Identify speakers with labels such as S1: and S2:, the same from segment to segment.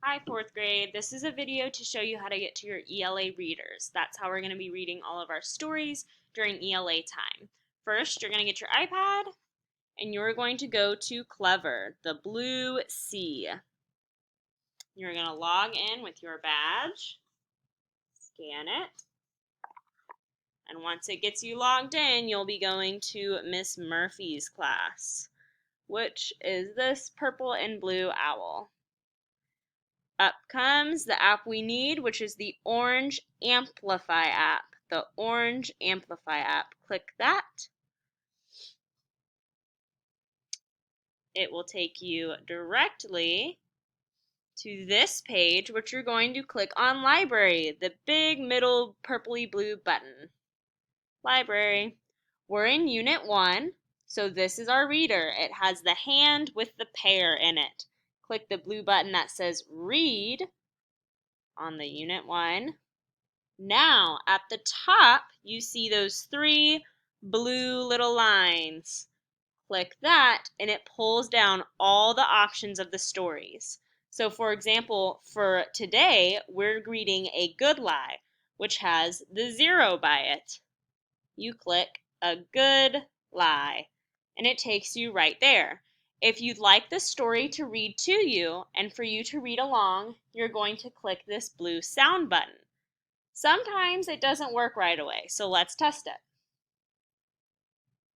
S1: Hi, fourth grade. This is a video to show you how to get to your ELA readers. That's how we're going to be reading all of our stories during ELA time. First, you're going to get your iPad and you're going to go to Clever, the blue C. You're going to log in with your badge, scan it, and once it gets you logged in, you'll be going to Miss Murphy's class, which is this purple and blue owl. Up comes the app we need, which is the Orange Amplify app. The Orange Amplify app. Click that. It will take you directly to this page, which you're going to click on Library, the big middle purpley blue button. Library. We're in Unit 1, so this is our reader. It has the hand with the pear in it. Click the blue button that says Read on the Unit 1. Now, at the top, you see those three blue little lines. Click that, and it pulls down all the options of the stories. So, for example, for today, we're reading A Good Lie, which has the 0 by it. You click A Good Lie, and it takes you right there. If you'd like the story to read to you and for you to read along, you're going to click this blue sound button. Sometimes it doesn't work right away, so let's test it.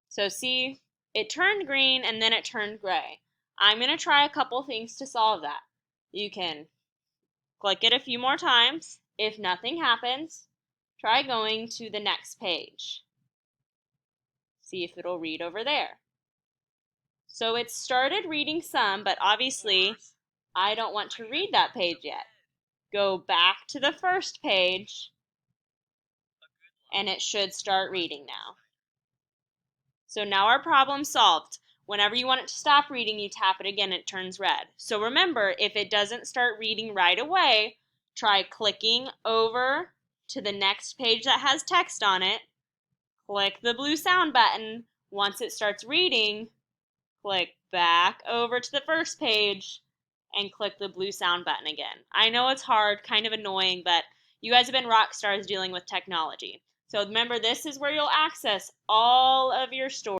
S1: So see, it turned green and then it turned gray. I'm going to try a couple things to solve that. You can click it a few more times. If nothing happens, try going to the next page. See if it'll read over there. So it started reading some, but obviously I don't want to read that page yet. Go back to the first page, and it should start reading now. So now our problem's solved. Whenever you want it to stop reading, you tap it again, it turns red. So remember, if it doesn't start reading right away, try clicking over to the next page that has text on it. Click the blue sound button. Once it starts reading, click back over to the first page and click the blue sound button again. I know it's hard, kind of annoying, but you guys have been rock stars dealing with technology. So remember, this is where you'll access all of your stories.